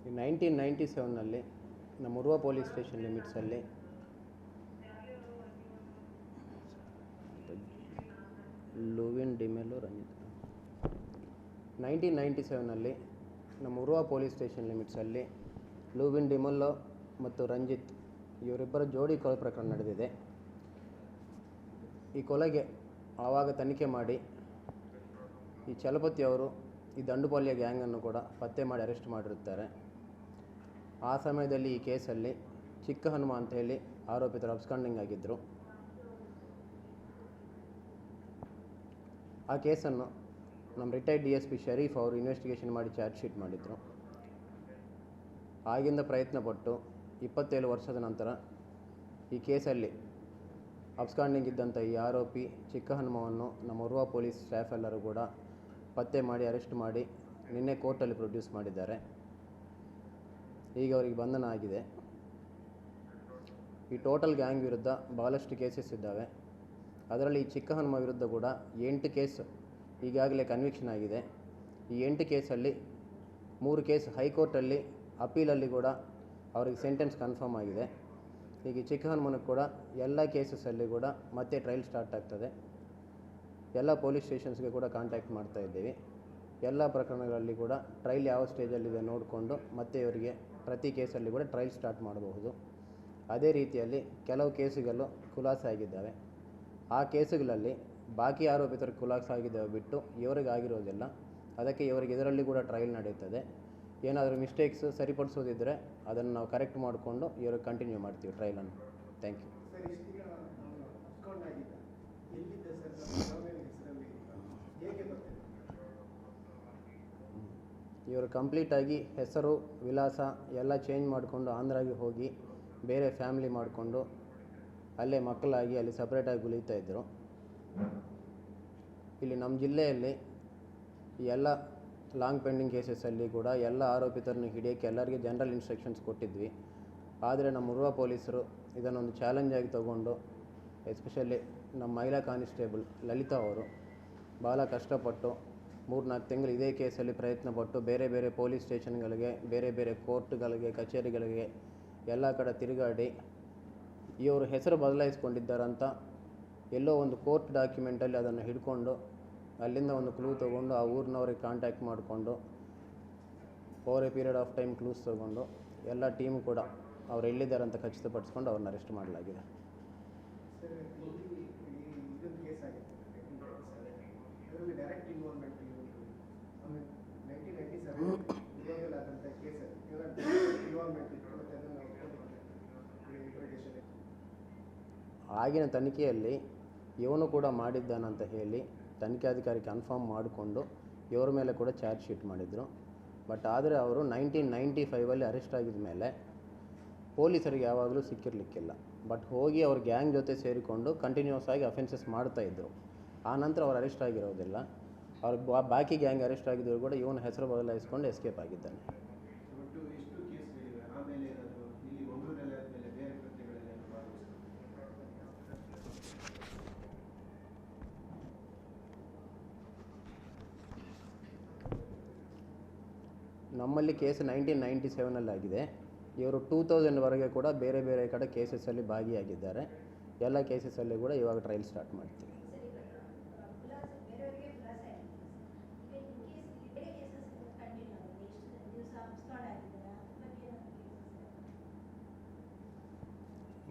1997ನಲ್ಲಿ ನಮ್ಮ Urwa police station ಲಿಮಿಟ್ಸಲ್ಲಿ ಲೂವಿನ್ D'Mello Ranjit 1997ನಲ್ಲಿ ನಮ್ಮ Urwa police station ಲಿಮಿಟ್ಸಲ್ಲಿ ಲೂವಿನ್ D'Mello ಮತ್ತು ರಂಜಿತ್ ಇವರಿಬ್ಬರ ಜೋಡಿ ಕೊಲೆ ಪ್ರಕರಣ ನಡೆದಿದೆ. ಈ ಕೊಲೆಗೆ ಆವಾಗ ತನಿಖೆ ಮಾಡಿ ಈ ಚಲಪತಿ ಅವರು ಈ ದಂಡುಪಾಳ್ಯ ಗ್ಯಾಂಗನ್ನು ಕೂಡ ಪತ್ತೆ ಮಾಡಿ ಅರೆಸ್ಟ್ ಮಾಡಿರುತ್ತಾರೆ. ಆ ಸಮಯದಲ್ಲಿ ಈ ಕೇಸಲ್ಲಿ ಚಿಕ್ಕ ಹನುಮ ಅಂತ ಹೇಳಿ ಆರೋಪಿತರು ಅಬ್ಸ್ಕಾಂಡಿಂಗ್ ಆಗಿದ್ದರು. ಆ ಕೇಸನ್ನು ನಮ್ಮ ರಿಟೈರ್ಡ್ DSP ಶರೀಫ್ ಅವರು ಇನ್ವೆಸ್ಟಿಗೇಷನ್ ಮಾಡಿ ಚಾರ್ಜ್ ಶೀಟ್ ಮಾಡಿದರು. ಆಗಿಂದ ಪ್ರಯತ್ನಪಟ್ಟು 27 ವರ್ಷದ ನಂತರ ಈ ಕೇಸಲ್ಲಿ ಅಬ್ಸ್ಕಾಂಡಿಂಗ್ ಇದ್ದಂಥ ಈ ಆರೋಪಿ ಚಿಕ್ಕ ಹನುಮವನ್ನು ನಮ್ಮ ಉರ್ವ ಪೊಲೀಸ್ ಸ್ಟಾಫ್ ಎಲ್ಲರೂ ಕೂಡ ಪತ್ತೆ ಮಾಡಿ ಅರೆಸ್ಟ್ ಮಾಡಿ ನಿನ್ನೆ ಕೋರ್ಟಲ್ಲಿ ಪ್ರೊಡ್ಯೂಸ್ ಮಾಡಿದ್ದಾರೆ. ಈಗ ಅವರಿಗೆ ಬಂಧನ ಆಗಿದೆ. ಈ ಟೋಟಲ್ ಗ್ಯಾಂಗ್ ವಿರುದ್ಧ ಭಾಳಷ್ಟು ಕೇಸಸ್ ಇದ್ದಾವೆ. ಅದರಲ್ಲಿ ಈ ಚಿಕ್ಕ ಹನುಮ ವಿರುದ್ಧ ಕೂಡ 8 ಕೇಸ್ ಈಗಾಗಲೇ ಕನ್ವಿಕ್ಷನ್ ಆಗಿದೆ. ಈ 8 ಕೇಸಲ್ಲಿ 3 ಕೇಸ್ ಹೈಕೋರ್ಟಲ್ಲಿ ಅಪೀಲಲ್ಲಿ ಕೂಡ ಅವರಿಗೆ ಸೆಂಟೆನ್ಸ್ ಕನ್ಫರ್ಮ್ ಆಗಿದೆ. ಈಗ ಚಿಕ್ಕ ಹನುಮನಿಗೆ ಕೂಡ ಎಲ್ಲ ಕೇಸಸಲ್ಲಿ ಕೂಡ ಮತ್ತೆ ಟ್ರಯಲ್ ಸ್ಟಾರ್ಟ್ ಆಗ್ತದೆ. ಎಲ್ಲ ಪೊಲೀಸ್ ಸ್ಟೇಷನ್ಸ್ಗೆ ಕೂಡ ಕಾಂಟ್ಯಾಕ್ಟ್ ಮಾಡ್ತಾ ಇದ್ದೀವಿ. ಎಲ್ಲ ಪ್ರಕರಣಗಳಲ್ಲಿ ಕೂಡ ಟ್ರಯಲ್ ಯಾವ ಸ್ಟೇಜಲ್ಲಿದೆ ನೋಡಿಕೊಂಡು ಮತ್ತೆ ಇವರಿಗೆ ಪ್ರತಿ ಕೇಸಲ್ಲಿ ಕೂಡ ಟ್ರಯಲ್ ಸ್ಟಾರ್ಟ್ ಮಾಡಬಹುದು. ಅದೇ ರೀತಿಯಲ್ಲಿ ಕೆಲವು ಕೇಸುಗಳು ಖುಲಾಸೆ ಆಗಿದ್ದಾವೆ. ಆ ಕೇಸುಗಳಲ್ಲಿ ಬಾಕಿ ಆರೋಪಿತರು ಖುಲಾಸೆ ಆಗಿದ್ದಾವೆ ಬಿಟ್ಟು ಇವರಿಗೆ ಆಗಿರೋದಿಲ್ಲ. ಅದಕ್ಕೆ ಇವರಿಗೆ ಇದರಲ್ಲಿ ಕೂಡ ಟ್ರಯಲ್ ನಡೆಯುತ್ತದೆ. ಏನಾದರೂ ಮಿಸ್ಟೇಕ್ಸ್ ಸರಿಪಡಿಸೋದಿದ್ದರೆ ಅದನ್ನು ನಾವು ಕರೆಕ್ಟ್ ಮಾಡಿಕೊಂಡು ಇವ್ರಿಗೆ ಕಂಟಿನ್ಯೂ ಮಾಡ್ತೀವಿ ಟ್ರಯಲನ್ನು. Thank you. ಇವರು ಕಂಪ್ಲೀಟಾಗಿ ಹೆಸರು ವಿಳಾಸ ಎಲ್ಲ ಚೇಂಜ್ ಮಾಡಿಕೊಂಡು ಆಂಧ್ರಾಗೆ ಹೋಗಿ ಬೇರೆ ಫ್ಯಾಮಿಲಿ ಮಾಡಿಕೊಂಡು ಅಲ್ಲೇ ಮಕ್ಕಳಾಗಿ ಅಲ್ಲಿ ಸಪ್ರೇಟಾಗಿ ಉಳಿತಾಯಿದ್ರು. ಇಲ್ಲಿ ನಮ್ಮ ಜಿಲ್ಲೆಯಲ್ಲಿ ಎಲ್ಲ ಲಾಂಗ್ ಪೆಂಡಿಂಗ್ ಕೇಸಸಲ್ಲಿ ಕೂಡ ಎಲ್ಲ ಆರೋಪಿತರನ್ನು ಹಿಡಿಯೋಕ್ಕೆ ಎಲ್ಲರಿಗೆ ಜನರಲ್ ಇನ್ಸ್ಟ್ರಕ್ಷನ್ಸ್ ಕೊಟ್ಟಿದ್ವಿ. ಆದರೆ ನಮ್ಮ ಉರ್ವ ಪೊಲೀಸರು ಇದನ್ನೊಂದು ಚಾಲೆಂಜಾಗಿ ತಗೊಂಡು ಎಸ್ಪೆಷಲಿ ನಮ್ಮ ಮಹಿಳಾ ಕಾನ್ಸ್ಟೇಬಲ್ ಲಲಿತಾ ಅವರು ಭಾಳ ಕಷ್ಟಪಟ್ಟು 3-4 ತಿಂಗಳು ಇದೇ ಕೇಸಲ್ಲಿ ಪ್ರಯತ್ನಪಟ್ಟು ಬೇರೆ ಬೇರೆ ಪೊಲೀಸ್ ಸ್ಟೇಷನ್ಗಳಿಗೆ, ಬೇರೆ ಬೇರೆ ಕೋರ್ಟ್ಗಳಿಗೆ, ಕಚೇರಿಗಳಿಗೆ ಎಲ್ಲ ಕಡೆ ತಿರುಗಾಡಿ ಇವರು ಹೆಸರು ಬದಲಾಯಿಸ್ಕೊಂಡಿದ್ದಾರಂತ ಎಲ್ಲೋ ಒಂದು ಕೋರ್ಟ್ ಡಾಕ್ಯುಮೆಂಟಲ್ಲಿ ಅದನ್ನು ಹಿಡ್ಕೊಂಡು ಅಲ್ಲಿಂದ ಒಂದು ಕ್ಲೂ ತೊಗೊಂಡು ಆ ಊರಿನವ್ರಿಗೆ ಕಾಂಟ್ಯಾಕ್ಟ್ ಮಾಡಿಕೊಂಡು over A period of time clues ತೊಗೊಂಡು ಎಲ್ಲ ಟೀಮ್ ಕೂಡ ಅವ್ರು ಎಲ್ಲಿದ್ದಾರೆ ಅಂತ ಖಚಿತಪಡಿಸ್ಕೊಂಡು ಅವ್ರನ್ನ ಅರೆಸ್ಟ್ ಮಾಡಲಾಗಿದೆ. ಆಗಿನ ತನಿಖೆಯಲ್ಲಿ ಇವನು ಕೂಡ ಮಾಡಿದ್ದಾನಂತ ಹೇಳಿ ತನಿಖಾಧಿಕಾರಿ ಕನ್ಫರ್ಮ್ ಮಾಡಿಕೊಂಡು ಇವರ ಮೇಲೆ ಕೂಡ ಚಾರ್ಜ್ ಶೀಟ್ ಮಾಡಿದರು. ಬಟ್ ಆದರೆ ಅವರು 1995 ಅರೆಸ್ಟ್ ಆಗಿದ ಮೇಲೆ ಪೊಲೀಸರಿಗೆ ಯಾವಾಗಲೂ ಸಿಕ್ಕಿರಲಿಕ್ಕಿಲ್ಲ. ಬಟ್ ಹೋಗಿ ಅವ್ರ ಗ್ಯಾಂಗ್ ಜೊತೆ ಸೇರಿಕೊಂಡು ಕಂಟಿನ್ಯೂಸ್ ಆಗಿ ಅಫೆನ್ಸಸ್ ಮಾಡ್ತಾಯಿದ್ರು. ಆ ನಂತರ ಅವ್ರು ಅರೆಸ್ಟ್ ಆಗಿರೋದಿಲ್ಲ. ಅವ್ರ ಬಾಕಿ ಗ್ಯಾಂಗ್ ಅರೆಸ್ಟ್ ಆಗಿದ್ರು ಕೂಡ ಇವನ ಹೆಸರು ಬದಲಾಯಿಸ್ಕೊಂಡು ಎಸ್ಕೇಪ್ ಆಗಿದ್ದಾನೆ. ನಮ್ಮಲ್ಲಿ ಕೇಸ್ 1997 ಆಗಿದೆ. ಇವರು 2000ವರೆಗೆ ಕೂಡ ಬೇರೆ ಬೇರೆ ಕಡೆ ಕೇಸಸಲ್ಲಿ ಭಾಗಿಯಾಗಿದ್ದಾರೆ. ಎಲ್ಲ ಕೇಸಸಲ್ಲಿ ಕೂಡ ಇವಾಗ ಟ್ರಯಲ್ ಸ್ಟಾರ್ಟ್ ಮಾಡ್ತೀವಿ.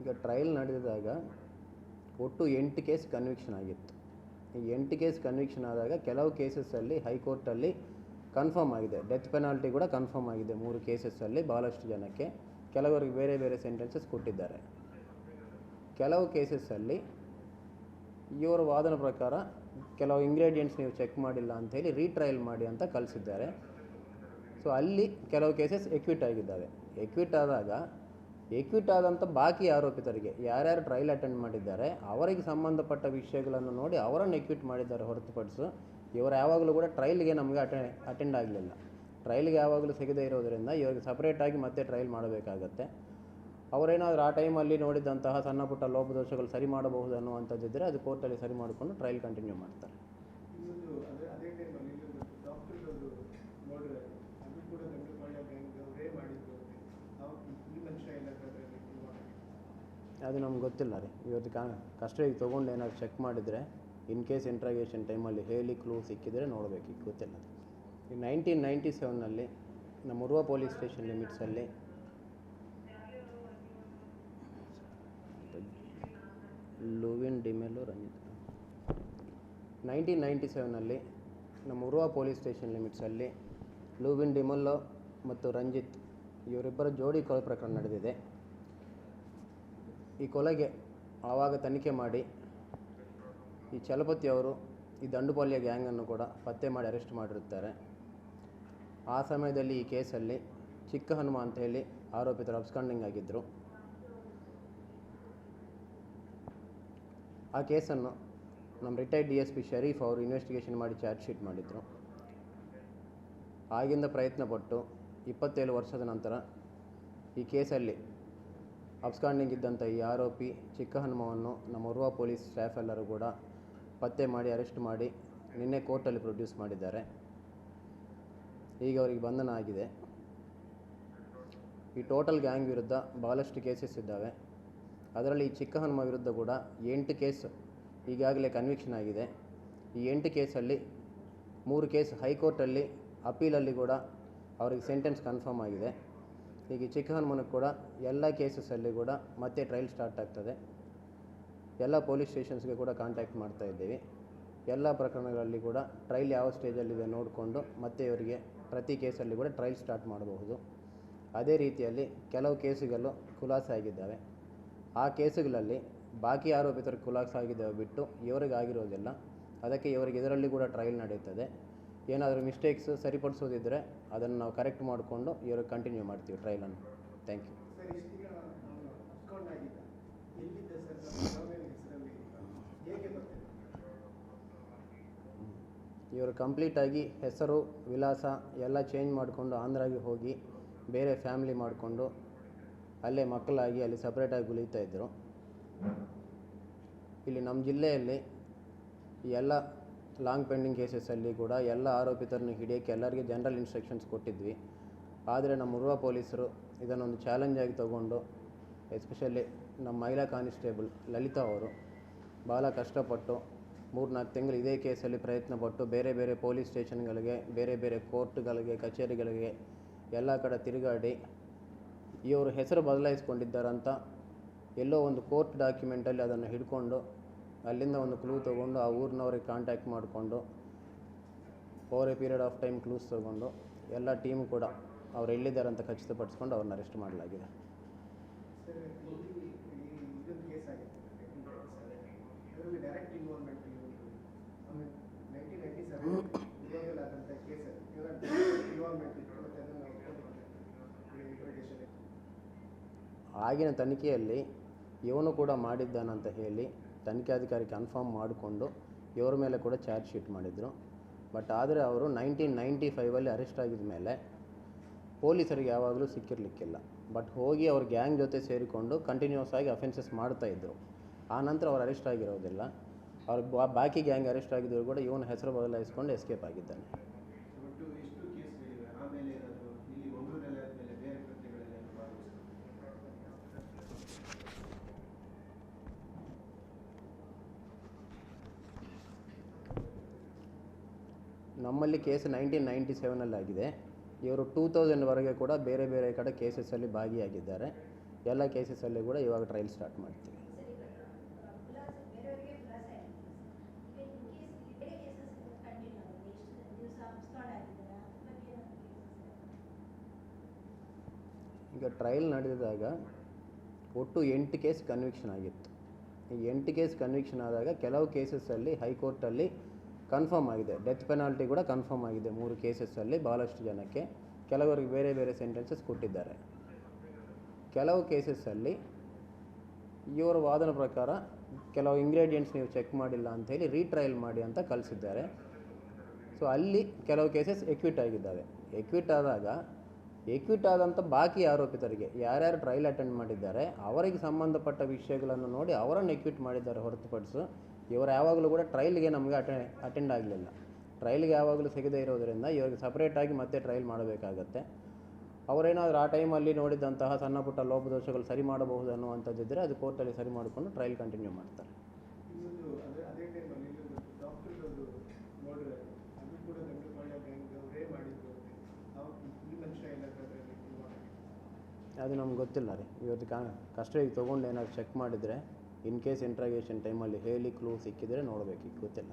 ಈಗ ಟ್ರಯಲ್ ನಡೆದಿದಾಗ ಒಟ್ಟು 8 ಕೇಸ್ ಕನ್ವಿಕ್ಷನ್ ಆಗಿತ್ತು. ಈ 8 ಕೇಸ್ ಕನ್ವಿಕ್ಷನ್ ಆದಾಗ ಕೆಲವು ಕೇಸಸಲ್ಲಿ ಹೈಕೋರ್ಟಲ್ಲಿ ಕನ್ಫರ್ಮ್ ಆಗಿದೆ. ಡೆತ್ ಪೆನಾಲ್ಟಿ ಕೂಡ ಕನ್ಫರ್ಮ್ ಆಗಿದೆ 3 ಕೇಸಸಲ್ಲಿ ಭಾಳಷ್ಟು ಜನಕ್ಕೆ. ಕೆಲವರಿಗೆ ಬೇರೆ ಬೇರೆ ಸೆಂಟೆನ್ಸಸ್ ಕೊಟ್ಟಿದ್ದಾರೆ. ಕೆಲವು ಕೇಸಸಲ್ಲಿ ಇವರ ವಾದನ ಪ್ರಕಾರ ಕೆಲವು ಇಂಗ್ರೀಡಿಯೆಂಟ್ಸ್ ನೀವು ಚೆಕ್ ಮಾಡಿಲ್ಲ ಅಂಥೇಳಿ ರೀಟ್ರಯಲ್ ಮಾಡಿ ಅಂತ ಕಳಿಸಿದ್ದಾರೆ. ಸೊ ಅಲ್ಲಿ ಕೆಲವು ಕೇಸಸ್ ಎಕ್ವಿಟ್ ಆಗಿದ್ದಾವೆ. ಎಕ್ವಿಟ್ ಆದಂಥ ಬಾಕಿ ಆರೋಪಿತರಿಗೆ ಯಾರ್ಯಾರು ಟ್ರಯಲ್ ಅಟೆಂಡ್ ಮಾಡಿದ್ದಾರೆ ಅವರಿಗೆ ಸಂಬಂಧಪಟ್ಟ ವಿಷಯಗಳನ್ನು ನೋಡಿ ಅವರನ್ನು ಎಕ್ವಿಟ್ ಮಾಡಿದ್ದಾರೆ ಹೊರತುಪಡಿಸು ಇವರು ಯಾವಾಗಲೂ ಕೂಡ ಟ್ರಯಲ್ಗೆ ನಮಗೆ ಅಟೆಂಡ್ ಆಗಲಿಲ್ಲ. ಟ್ರಯಲ್ಗೆ ಯಾವಾಗಲೂ ಸಿಗದೇ ಇರೋದರಿಂದ ಇವರಿಗೆ ಸಪ್ರೇಟಾಗಿ ಮತ್ತೆ ಟ್ರಯಲ್ ಮಾಡಬೇಕಾಗತ್ತೆ. ಅವರೇನಾದರೂ ಆ ಟೈಮಲ್ಲಿ ನೋಡಿದಂತಹ ಸಣ್ಣ ಪುಟ್ಟ ಲೋಪದೋಷಗಳು ಸರಿ ಮಾಡಬಹುದು ಅನ್ನುವಂಥದ್ದಿದ್ದರೆ ಅದು ಕೋರ್ಟಲ್ಲಿ ಸರಿ ಮಾಡಿಕೊಂಡು ಟ್ರಯಲ್ ಕಂಟಿನ್ಯೂ ಮಾಡ್ತಾರೆ. ಅದೇ ಟೈಮಲ್ಲಿ ಡಾಕ್ಟರ್ ನೋಡಿದ್ರೆ ಅದು ಕೂಡ ದಂಡುಪಾಳ್ಯ ಗ್ಯಾಂಗ್ ಅವರೇ ಮಾಡಿ ಅದು ನಮ್ಗೆ ಗೊತ್ತಿಲ್ಲ ರೀ. ಇವತ್ತು ಕಸ್ಟಡಿಗೆ ತೊಗೊಂಡು ಏನಾದ್ರು ಚೆಕ್ ಮಾಡಿದರೆ ಇನ್ ಕೇಸ್ ಇಂಟ್ರಾಗೇಷನ್ ಟೈಮಲ್ಲಿ ಹೇಳಿ ಕ್ಲೂ ಸಿಕ್ಕಿದರೆ ನೋಡಬೇಕು, ಈಗ ಗೊತ್ತಿಲ್ಲ. ಈ 1997ನಲ್ಲಿ ನಮ್ಮ ಉರ್ವ ಪೊಲೀಸ್ ಸ್ಟೇಷನ್ ಲಿಮಿಟ್ಸಲ್ಲಿ ಲೂವಿನ್ ಡಿಮೆಲೋ ರಂಜಿತ್ 1997ನಲ್ಲಿ ನಮ್ಮ ಉರ್ವ ಪೊಲೀಸ್ ಸ್ಟೇಷನ್ ಲಿಮಿಟ್ಸಲ್ಲಿ ಲೂವಿನ್ ಡಿಮೆಲ್ಲೋ ಮತ್ತು ರಂಜಿತ್ ಇವರಿಬ್ಬರ ಜೋಡಿ ಕೊಲೆ ಪ್ರಕರಣ ನಡೆದಿದೆ. ಈ ಕೊಲೆಗೆ ಆವಾಗ ತನಿಖೆ ಮಾಡಿ ಈ ಚಲಪತಿ ಅವರು ಈ ದಂಡುಪಾಳ್ಯ ಗ್ಯಾಂಗನ್ನು ಕೂಡ ಪತ್ತೆ ಮಾಡಿ ಅರೆಸ್ಟ್ ಮಾಡಿರುತ್ತಾರೆ. ಆ ಸಮಯದಲ್ಲಿ ಈ ಕೇಸಲ್ಲಿ ಚಿಕ್ಕ ಹನುಮ ಅಂತ ಹೇಳಿ ಆರೋಪಿತರು ಅಬ್ಸ್ಕಾಂಡಿಂಗ್ ಆಗಿದ್ದರು. ಆ ಕೇಸನ್ನು ನಮ್ಮ ರಿಟೈರ್ಡ್ DSP ಶರೀಫ್ ಅವರು ಇನ್ವೆಸ್ಟಿಗೇಷನ್ ಮಾಡಿ ಚಾರ್ಜ್ ಶೀಟ್ ಮಾಡಿದರು. ಆಗಿಂದ ಪ್ರಯತ್ನಪಟ್ಟು 27 ವರ್ಷದ ನಂತರ ಈ ಕೇಸಲ್ಲಿ ಅಬ್ಸ್ಕಾಂಡಿಂಗ್ ಇದ್ದಂಥ ಈ ಆರೋಪಿ ಚಿಕ್ಕ ಹನುಮವನ್ನು ನಮ್ಮ ಉರ್ವ ಪೊಲೀಸ್ ಸ್ಟಾಫ್ ಎಲ್ಲರೂ ಕೂಡ ಪತ್ತೆ ಮಾಡಿ ಅರೆಸ್ಟ್ ಮಾಡಿ ನಿನ್ನೆ ಕೋರ್ಟಲ್ಲಿ ಪ್ರೊಡ್ಯೂಸ್ ಮಾಡಿದ್ದಾರೆ. ಈಗ ಅವರಿಗೆ ಬಂಧನ ಆಗಿದೆ. ಈ ಟೋಟಲ್ ಗ್ಯಾಂಗ್ ವಿರುದ್ಧ ಭಾಳಷ್ಟು ಕೇಸಸ್ ಇದ್ದಾವೆ. ಅದರಲ್ಲಿ ಈ ಚಿಕ್ಕ ಹನುಮ ವಿರುದ್ಧ ಕೂಡ 8 ಕೇಸ್ ಈಗಾಗಲೇ ಕನ್ವಿಕ್ಷನ್ ಆಗಿದೆ. ಈ 8 ಕೇಸಲ್ಲಿ 3 ಕೇಸ್ ಹೈಕೋರ್ಟಲ್ಲಿ ಅಪೀಲಲ್ಲಿ ಕೂಡ ಅವರಿಗೆ ಸೆಂಟೆನ್ಸ್ ಕನ್ಫರ್ಮ್ ಆಗಿದೆ. ಈಗ ಈ ಚಿಕ್ಕ ಹನುಮನಿಗೆ ಕೂಡ ಎಲ್ಲ ಕೇಸಸಲ್ಲಿ ಕೂಡ ಮತ್ತೆ ಟ್ರಯಲ್ ಸ್ಟಾರ್ಟ್ ಆಗ್ತದೆ. ಎಲ್ಲ ಪೊಲೀಸ್ ಸ್ಟೇಷನ್ಸ್ಗೆ ಕೂಡ ಕಾಂಟ್ಯಾಕ್ಟ್ ಮಾಡ್ತಾ ಇದ್ದೀವಿ. ಎಲ್ಲ ಪ್ರಕರಣಗಳಲ್ಲಿ ಕೂಡ ಟ್ರಯಲ್ ಯಾವ ಸ್ಟೇಜಲ್ಲಿದೆ ನೋಡಿಕೊಂಡು ಮತ್ತೆ ಇವರಿಗೆ ಪ್ರತಿ ಕೇಸಲ್ಲಿ ಕೂಡ ಟ್ರಯಲ್ ಸ್ಟಾರ್ಟ್ ಮಾಡಬಹುದು. ಅದೇ ರೀತಿಯಲ್ಲಿ ಕೆಲವು ಕೇಸುಗಳು ಖುಲಾಸೆ ಆಗಿದ್ದಾವೆ. ಆ ಕೇಸುಗಳಲ್ಲಿ ಬಾಕಿ ಆರೋಪಿತರು ಖುಲಾಸೆ ಆಗಿದ್ದಾವೆ ಬಿಟ್ಟು ಇವರಿಗಾಗಿರೋದಿಲ್ಲ. ಅದಕ್ಕೆ ಇವರಿಗೆ ಇದರಲ್ಲಿ ಕೂಡ ಟ್ರಯಲ್ ನಡೆಯುತ್ತದೆ. ಏನಾದರೂ ಮಿಸ್ಟೇಕ್ಸ್ ಸರಿಪಡಿಸೋದಿದ್ದರೆ ಅದನ್ನು ನಾವು ಕರೆಕ್ಟ್ ಮಾಡಿಕೊಂಡು ಇವ್ರಿಗೆ ಕಂಟಿನ್ಯೂ ಮಾಡ್ತೀವಿ ಟ್ರಯಲನ್ನು. Thank you. ಇವರು ಕಂಪ್ಲೀಟಾಗಿ ಹೆಸರು ವಿಳಾಸ ಎಲ್ಲ ಚೇಂಜ್ ಮಾಡಿಕೊಂಡು ಆಂಧ್ರಾಗೆ ಹೋಗಿ ಬೇರೆ ಫ್ಯಾಮಿಲಿ ಮಾಡಿಕೊಂಡು ಅಲ್ಲೇ ಮಕ್ಕಳಾಗಿ ಅಲ್ಲಿ ಸಪ್ರೇಟಾಗಿ ಉಳಿತಾಯಿದ್ರು. ಇಲ್ಲಿ ನಮ್ಮ ಜಿಲ್ಲೆಯಲ್ಲಿ ಎಲ್ಲ ಲಾಂಗ್ ಪೆಂಡಿಂಗ್ ಕೇಸಸಲ್ಲಿ ಕೂಡ ಎಲ್ಲ ಆರೋಪಿತರನ್ನು ಹಿಡಿಯೋಕ್ಕೆ ಎಲ್ಲರಿಗೆ ಜನರಲ್ ಇನ್ಸ್ಟ್ರಕ್ಷನ್ಸ್ ಕೊಟ್ಟಿದ್ವಿ. ಆದರೆ ನಮ್ಮ ಉರ್ವ ಪೊಲೀಸರು ಇದನ್ನೊಂದು ಚಾಲೆಂಜ್ ಆಗಿ ತಗೊಂಡು ಎಸ್ಪೆಷಲಿ ನಮ್ಮ ಮಹಿಳಾ ಕಾನ್ಸ್ಟೇಬಲ್ ಲಲಿತಾ ಅವರು ಭಾಳ ಕಷ್ಟಪಟ್ಟು 3-4 ತಿಂಗಳು ಇದೇ ಕೇಸಲ್ಲಿ ಪ್ರಯತ್ನಪಟ್ಟು ಬೇರೆ ಬೇರೆ ಪೊಲೀಸ್ ಸ್ಟೇಷನ್ಗಳಿಗೆ, ಬೇರೆ ಬೇರೆ ಕೋರ್ಟ್ಗಳಿಗೆ, ಕಚೇರಿಗಳಿಗೆ ಎಲ್ಲ ಕಡೆ ತಿರುಗಾಡಿ ಇವರು ಹೆಸರು ಬದಲಾಯಿಸ್ಕೊಂಡಿದ್ದಾರಂತ ಎಲ್ಲೋ ಒಂದು ಕೋರ್ಟ್ ಡಾಕ್ಯುಮೆಂಟಲ್ಲಿ ಅದನ್ನು ಹಿಡ್ಕೊಂಡು ಅಲ್ಲಿಂದ ಒಂದು ಕ್ಲೂ ತೊಗೊಂಡು ಆ ಊರಿನವ್ರಿಗೆ ಕಾಂಟ್ಯಾಕ್ಟ್ ಮಾಡಿಕೊಂಡು over A period of time clues ತೊಗೊಂಡು ಎಲ್ಲ ಟೀಮ್ ಕೂಡ ಅವ್ರು ಎಲ್ಲಿದ್ದಾರೆ ಅಂತ ಖಚಿತಪಡಿಸ್ಕೊಂಡು ಅವ್ರನ್ನ ಅರೆಸ್ಟ್ ಮಾಡಲಾಗಿದೆ. ಆಗಿನ ತನಿಖೆಯಲ್ಲಿ ಇವನು ಕೂಡ ಮಾಡಿದ್ದಾನಂತ ಹೇಳಿ ತನಿಖಾಧಿಕಾರಿ ಕನ್ಫರ್ಮ್ ಮಾಡಿಕೊಂಡು ಇವರ ಮೇಲೆ ಕೂಡ ಚಾರ್ಜ್ ಶೀಟ್ ಮಾಡಿದರು. ಬಟ್ ಆದರೆ ಅವರು 1995 ಅರೆಸ್ಟ್ ಆಗಿದ ಮೇಲೆ ಪೊಲೀಸರಿಗೆ ಯಾವಾಗಲೂ ಸಿಕ್ಕಿರಲಿಕ್ಕಿಲ್ಲ. ಬಟ್ ಹೋಗಿ ಅವ್ರ ಗ್ಯಾಂಗ್ ಜೊತೆ ಸೇರಿಕೊಂಡು ಕಂಟಿನ್ಯೂಸ್ ಆಗಿ ಅಫೆನ್ಸಸ್ ಮಾಡ್ತಾಯಿದ್ರು. ಆ ನಂತರ ಅವ್ರು ಅರೆಸ್ಟ್ ಆಗಿರೋದಿಲ್ಲ. ಅವ್ರ ಬಾಕಿ ಗ್ಯಾಂಗ್ ಅರೆಸ್ಟ್ ಆಗಿದ್ರು ಕೂಡ ಇವನ ಹೆಸರು ಬದಲಾಯಿಸ್ಕೊಂಡು ಎಸ್ಕೇಪ್ ಆಗಿದ್ದಾನೆ. ನಮ್ಮಲ್ಲಿ ಕೇಸ್ 1997 ಆಗಿದೆ. ಇವರು 2000ವರೆಗೆ ಕೂಡ ಬೇರೆ ಬೇರೆ ಕಡೆ ಕೇಸಸಲ್ಲಿ ಭಾಗಿಯಾಗಿದ್ದಾರೆ. ಎಲ್ಲ ಕೇಸಸಲ್ಲಿ ಕೂಡ ಇವಾಗ ಟ್ರಯಲ್ ಸ್ಟಾರ್ಟ್ ಮಾಡ್ತೀವಿ. ಈಗ ಟ್ರಯಲ್ ನಡೆದಿದಾಗ ಒಟ್ಟು 8 ಕೇಸ್ ಕನ್ವಿಕ್ಷನ್ ಆಗಿತ್ತು. ಈ 8 ಕೇಸ್ ಕನ್ವಿಕ್ಷನ್ ಆದಾಗ ಕೆಲವು ಕೇಸಸಲ್ಲಿ ಹೈಕೋರ್ಟಲ್ಲಿ ಕನ್ಫರ್ಮ್ ಆಗಿದೆ. ಡೆತ್ ಪೆನಾಲ್ಟಿ ಕೂಡ ಕನ್ಫರ್ಮ್ ಆಗಿದೆ 3 ಕೇಸಸಲ್ಲಿ ಭಾಳಷ್ಟು ಜನಕ್ಕೆ. ಕೆಲವರಿಗೆ ಬೇರೆ ಬೇರೆ ಸೆಂಟೆನ್ಸಸ್ ಕೊಟ್ಟಿದ್ದಾರೆ. ಕೆಲವು ಕೇಸಸಲ್ಲಿ ಇವರ ವಾದನ ಪ್ರಕಾರ ಕೆಲವು ಇಂಗ್ರೀಡಿಯೆಂಟ್ಸ್ ನೀವು ಚೆಕ್ ಮಾಡಿಲ್ಲ ಅಂಥೇಳಿ ರೀಟ್ರಯಲ್ ಮಾಡಿ ಅಂತ ಕಳಿಸಿದ್ದಾರೆ. ಸೊ ಅಲ್ಲಿ ಕೆಲವು ಕೇಸಸ್ ಎಕ್ವಿಟ್ ಆಗಿದ್ದಾವೆ. ಎಕ್ವಿಟ್ ಆದಂಥ ಬಾಕಿ ಆರೋಪಿತರಿಗೆ ಯಾರ್ಯಾರು ಟ್ರಯಲ್ ಅಟೆಂಡ್ ಮಾಡಿದ್ದಾರೆ ಅವರಿಗೆ ಸಂಬಂಧಪಟ್ಟ ವಿಷಯಗಳನ್ನು ನೋಡಿ ಅವರನ್ನು ಎಕ್ವಿಟ್ ಮಾಡಿದ್ದಾರೆ ಹೊರತುಪಡಿಸು ಇವರು ಯಾವಾಗಲೂ ಕೂಡ ಟ್ರಯಲ್ಗೆ ನಮಗೆ ಅಟೆಂಡ್ ಆಗಲಿಲ್ಲ. ಟ್ರಯಲ್ಗೆ ಯಾವಾಗಲೂ ಸಿಗದೇ ಇರೋದರಿಂದ ಇವ್ರಿಗೆ ಸಪ್ರೇಟಾಗಿ ಮತ್ತೆ ಟ್ರಯಲ್ ಮಾಡಬೇಕಾಗತ್ತೆ. ಅವರೇನಾದರೂ ಆ ಟೈಮಲ್ಲಿ ನೋಡಿದಂತಹ ಸಣ್ಣ ಪುಟ್ಟ ಲೋಪದೋಷಗಳು ಸರಿ ಮಾಡಬಹುದು ಅನ್ನುವಂಥದ್ದಿದ್ದರೆ ಅದು ಕೋರ್ಟಲ್ಲಿ ಸರಿ ಮಾಡಿಕೊಂಡು ಟ್ರಯಲ್ ಕಂಟಿನ್ಯೂ ಮಾಡ್ತಾರೆ. ಇನ್ನೊಂದು ಅದೇ ಟೈಮಲ್ಲಿ ಡಾಕ್ಟರ್ಗಳು ನೋಡಿದ್ರೆ ಅದು ಕೂಡ ಗಂಡು ಮಳೆ ಅವರೇ ಮಾಡಿದ್ರು ನಾವು ಈ ಮನುಷ್ಯ ಎಲ್ಲ ಅದು ನಮ್ಗೆ ಗೊತ್ತಿಲ್ಲ ರೀ. ಇವತ್ತು ಕಸ್ಟಡಿಗೆ ತೊಗೊಂಡು ಏನಾದ್ರು ಚೆಕ್ ಮಾಡಿದರೆ ಇನ್ ಕೇಸ್ ಇಂಟ್ರಾಗೇಷನ್ ಟೈಮಲ್ಲಿ ಹೇಳಿ ಕ್ಲೂ ಸಿಕ್ಕಿದರೆ ನೋಡಬೇಕು, ಈಗ ಗೊತ್ತಿಲ್ಲ.